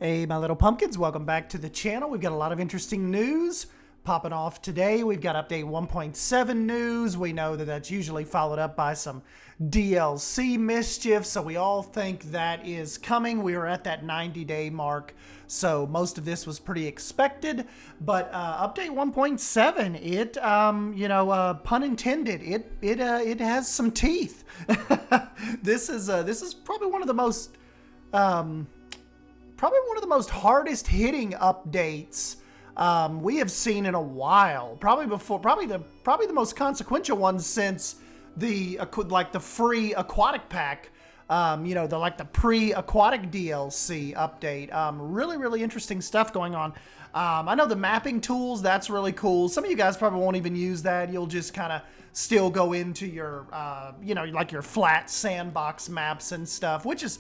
Hey, my little pumpkins, welcome back to the channel. We've got a lot of interesting news popping off today. We've got update 1.7 news. We know that that's usually followed up by some DLC mischief, so we all think that is coming. We are at that 90-day mark, so most of this was pretty expected. But update 1.7, it, pun intended, it has some teeth. This is probably one of the most hardest hitting updates we have seen in a while. Probably the most consequential one since the free aquatic pack. The pre-aquatic DLC update. Really interesting stuff going on. I know the mapping tools, that's really cool. Some of you guys probably won't even use that. You'll just kind of still go into your, your flat sandbox maps and stuff, which is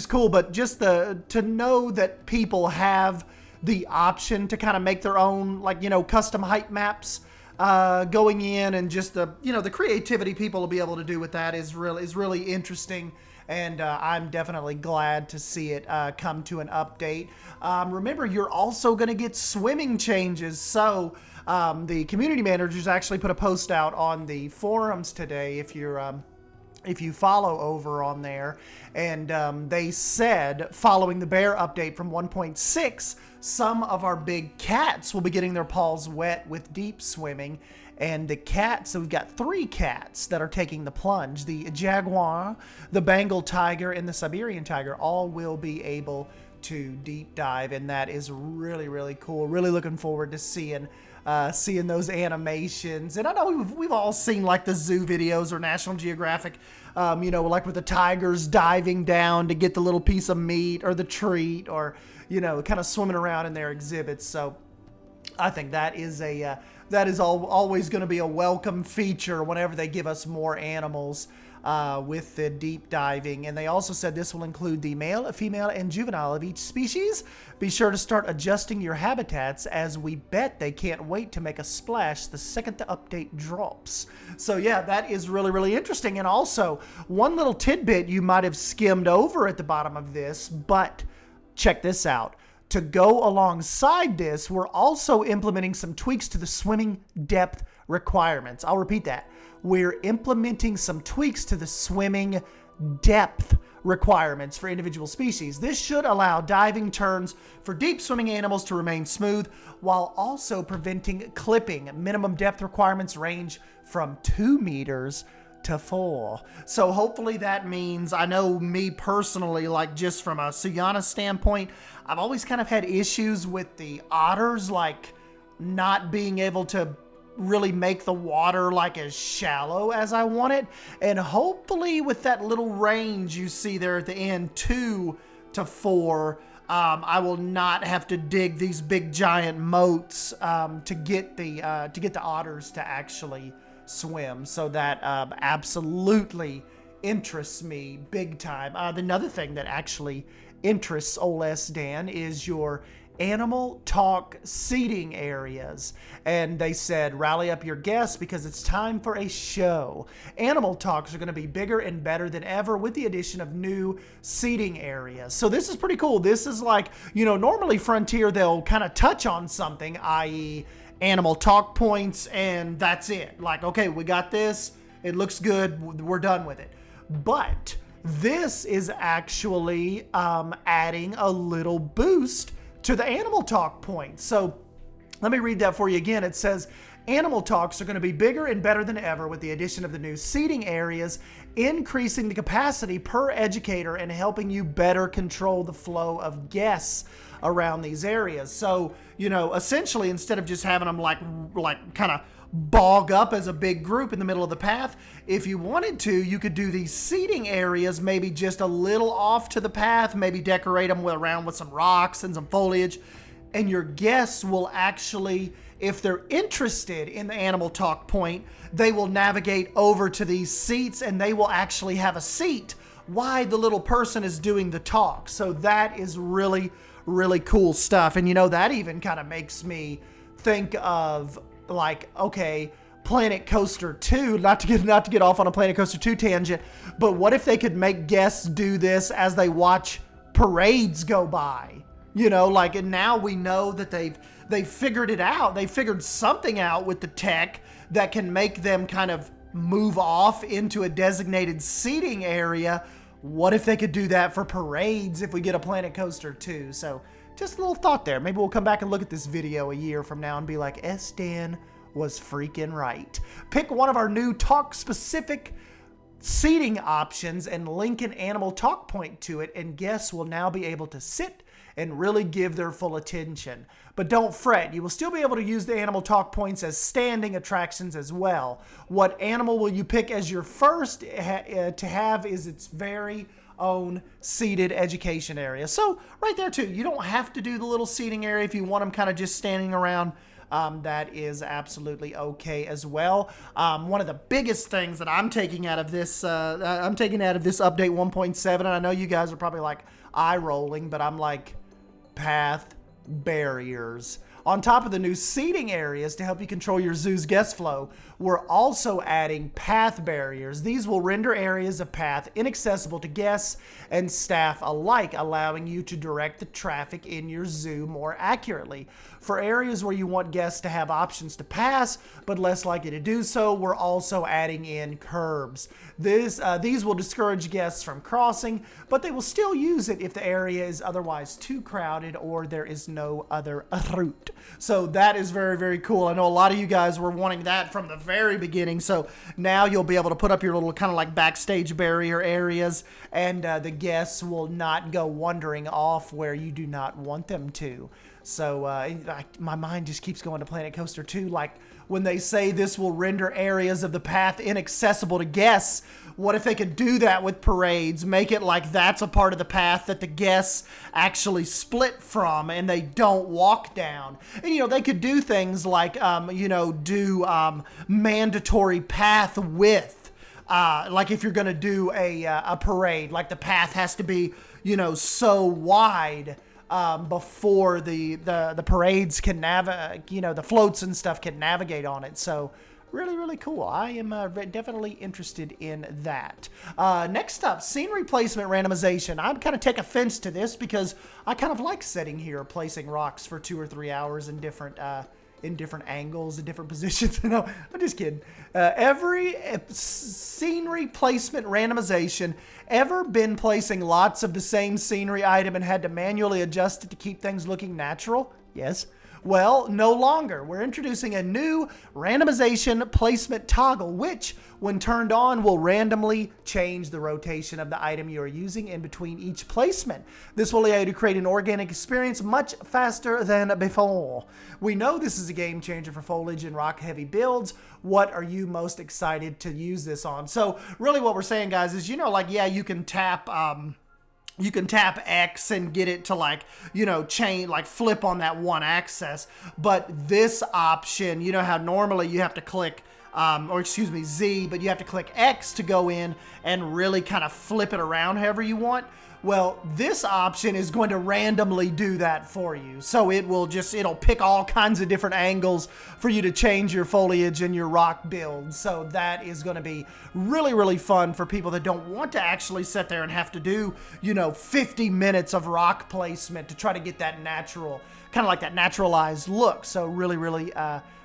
cool. But just to know that people have the option to kind of make their own, custom height maps going in, and just the creativity people will be able to do with that is really interesting. And I'm definitely glad to see it come to an update. Remember, you're also going to get swimming changes. So the community managers actually put a post out on the forums today, if you follow over on there, and they said following the bear update from 1.6, some of our big cats will be getting their paws wet with deep swimming. And the cats, so we've got 3 cats that are taking the plunge. The jaguar, the Bengal tiger, and the Siberian tiger all will be able to deep dive, and that is really cool. Really looking forward to seeing those animations. And I know we've all seen like the zoo videos or National Geographic, like with the tigers diving down to get the little piece of meat or the treat, or kind of swimming around in their exhibits. So I think that is always going to be a welcome feature whenever they give us more animals with the deep diving. And they also said this will include the male, female, and juvenile of each species. Be sure to start adjusting your habitats, as we bet they can't wait to make a splash the second the update drops. So yeah, that is really interesting. And also, one little tidbit you might have skimmed over at the bottom of this, but check this out. To go alongside this, we're also implementing some tweaks to the swimming depth requirements. I'll repeat that. We're implementing some tweaks to the swimming depth requirements for individual species. This should allow diving turns for deep swimming animals to remain smooth, while also preventing clipping. Minimum depth requirements range from 2 meters to 4. So hopefully that means, I know me personally, like just from a Suyana standpoint, I've always kind of had issues with the otters, like not being able to really make the water like as shallow as I want it. And hopefully with that little range you see there at the end, 2 to 4, I will not have to dig these big giant moats to get the otters to actually swim. So that absolutely interests me big time. Another thing that actually interests old S. Dan is your animal talk seating areas. And they said, rally up your guests because it's time for a show. Animal talks are going to be bigger and better than ever with the addition of new seating areas. So this is pretty cool. This is like, normally Frontier, they'll kind of touch on something, i.e. animal talk points, and that's it. Like, okay, we got this. It looks good. We're done with it. But this is actually adding a little boost to the animal talk points. So let me read that for you again. It says, animal talks are going to be bigger and better than ever with the addition of the new seating areas, increasing the capacity per educator and helping you better control the flow of guests around these areas. So, essentially, instead of just having them like kind of bog up as a big group in the middle of the path, if you wanted to, you could do these seating areas maybe just a little off to the path, maybe decorate them around with some rocks and some foliage, and your guests will actually, if they're interested in the animal talk point, they will navigate over to these seats and they will actually have a seat while the little person is doing the talk. So that is really cool stuff. And that even kind of makes me think of, like, okay, Planet Coaster 2, not to get off on a Planet Coaster 2 tangent, but what if they could make guests do this as they watch parades go by? You know, like, and now we know that they've figured it out. They figured something out with the tech that can make them kind of move off into a designated seating area. What if they could do that for parades if we get a Planet Coaster too? So just a little thought there. Maybe we'll come back and look at this video a year from now and be like, S-Dan was freaking right. Pick one of our new talk-specific seating options and link an animal talk point to it, and guests will now be able to sit and really give their full attention. But don't fret, you will still be able to use the animal talk points as standing attractions as well. What animal will you pick as your first to have is its very own seated education area. So right there too, you don't have to do the little seating area if you want them kind of just standing around. That is absolutely okay as well. One of the biggest things that I'm taking out of this, update 1.7, and I know you guys are probably like eye rolling, but I'm like, path barriers. On top of the new seating areas to help you control your zoo's guest flow, we're also adding path barriers. These will render areas of path inaccessible to guests and staff alike, allowing you to direct the traffic in your zoo more accurately. For areas where you want guests to have options to pass, but less likely to do so, we're also adding in curbs. These will discourage guests from crossing, but they will still use it if the area is otherwise too crowded or there is no other route. So that is very, very cool. I know a lot of you guys were wanting that from the very beginning. So now you'll be able to put up your little kind of like backstage barrier areas, and the guests will not go wandering off where you do not want them to. So my mind just keeps going to Planet Coaster 2. Like when they say this will render areas of the path inaccessible to guests, what if they could do that with parades? Make it like that's a part of the path that the guests actually split from and they don't walk down. And, you know, they could do things like, do mandatory path width. Like if you're going to do a parade, like the path has to be, so wide before the parades can navigate, the floats and stuff can navigate on it. So really, really cool. I am definitely interested in that. Next up, scene replacement randomization. I'm kind of take offense to this because I kind of like sitting here placing rocks for 2 or 3 hours in different angles, in different positions. No, I'm just kidding. Every scenery placement randomization ever been placing lots of the same scenery item and had to manually adjust it to keep things looking natural? Yes. Well, no longer. We're introducing a new randomization placement toggle, which, when turned on, will randomly change the rotation of the item you are using in between each placement. This will allow you to create an organic experience much faster than before. We know this is a game changer for foliage and rock-heavy builds. What are you most excited to use this on? So, really what we're saying, guys, is, you can tap... You can tap X and get it to flip on that one axis. But this option, you know how normally you have to click, Z, but you have to click X to go in and really kind of flip it around however you want. Well, this option is going to randomly do that for you. So it'll pick all kinds of different angles for you to change your foliage and your rock build. So that is going to be really, really fun for people that don't want to actually sit there and have to do, 50 minutes of rock placement to try to get that natural, kind of like that naturalized look. So really, really,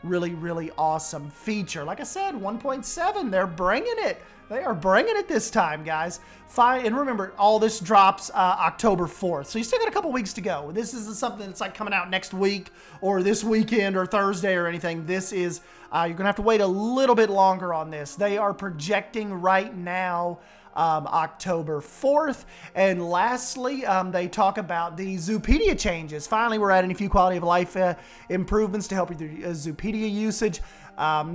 really awesome feature. Like I said, 1.7, they're bringing it. They are bringing it this time, guys. And remember, all this drops October 4th. So you still got a couple weeks to go. This isn't something that's like coming out next week or this weekend or Thursday or anything. This is, you're going to have to wait a little bit longer on this. They are projecting right now October 4th. And lastly, they talk about the Zoopedia changes. Finally, we're adding a few quality of life improvements to help you through Zoopedia usage.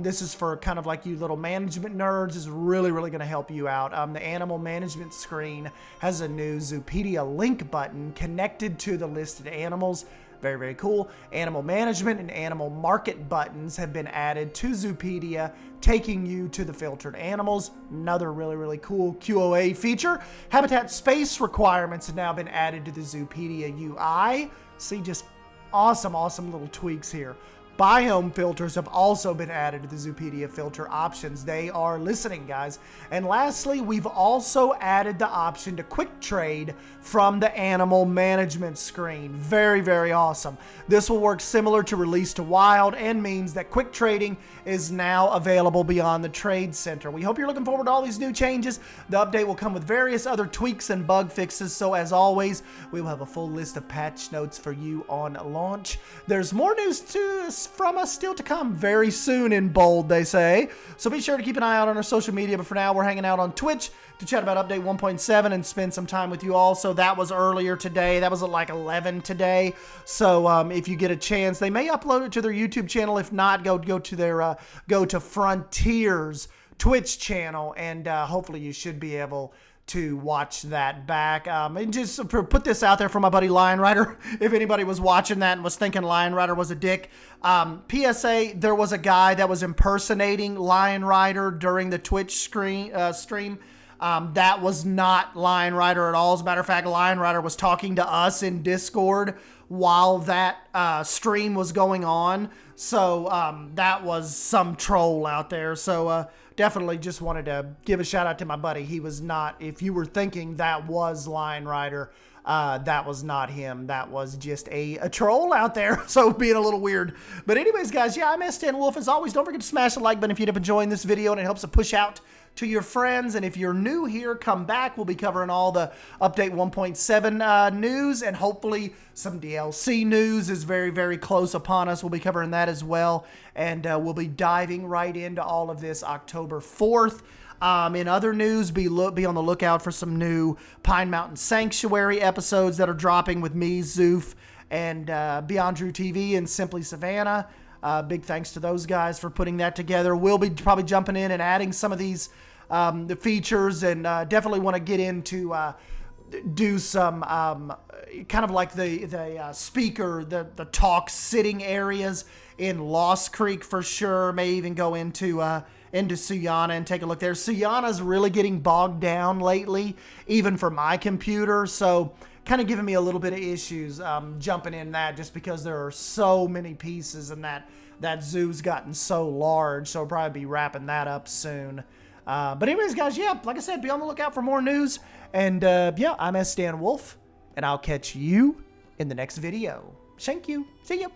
This is for kind of like you little management nerds. This is really, really going to help you out. The animal management screen has a new Zoopedia link button connected to the listed animals. Very, very cool. Animal management and animal market buttons have been added to Zoopedia, taking you to the filtered animals. Another really, really cool QoA feature. Habitat space requirements have now been added to the Zoopedia UI. See, just awesome little tweaks here. biome filters have also been added to the Zoopedia filter options. They are listening, guys. And lastly, we've also added the option to quick trade from the animal management screen. Very, very awesome. This will work similar to Release to Wild and means that quick trading is now available beyond the Trade Center. We hope you're looking forward to all these new changes. The update will come with various other tweaks and bug fixes, so as always, we will have a full list of patch notes for you on launch. There's more news from us still to come very soon in bold, they say. So be sure to keep an eye out on our social media, but for now, we're hanging out on Twitch to chat about Update 1.7 and spend some time with you all. So that was earlier today. That was at like 11 today. So if you get a chance, they may upload it to their YouTube channel. If not, go to their go to Frontier's Twitch channel, and hopefully you should be able to watch that back. And just put this out there for my buddy Lion Rider. If anybody was watching that and was thinking Lion Rider was a dick, PSA, there was a guy that was impersonating Lion Rider during the Twitch stream. That was not Lion Rider at all. As a matter of fact, Lion Rider was talking to us in Discord while that stream was going on. So that was some troll out there. So definitely just wanted to give a shout out to my buddy. He was not, if you were thinking that was Lion Rider, that was not him. That was just a troll out there. So being a little weird. But anyways, guys, yeah, I'm S10 Wolf. As always, don't forget to smash the like button if you end up enjoying this video, and it helps to push out to your friends. And if you're new here, come back. We'll be covering all the Update 1.7 news, and hopefully some DLC news is very, very close upon us. We'll be covering that as well. And we'll be diving right into all of this October 4th. In other news, be on the lookout for some new Pine Mountain Sanctuary episodes that are dropping with me, Zoof, and Beyond Drew TV and Simply Savannah. Big thanks to those guys for putting that together. We'll be probably jumping in and adding some of these the features, and definitely want to get into do some kind of like the speaker, the talk sitting areas in Lost Creek for sure. May even go into Suyana and take a look there. Suyana's really getting bogged down lately, even for my computer. So kind of giving me a little bit of issues jumping in that, just because there are so many pieces and that zoo's gotten so large. So I'll probably be wrapping that up soon. But anyways, guys, yeah, like I said, be on the lookout for more news. And yeah, I'm S. Dan Wolf, and I'll catch you in the next video. Thank you. See ya.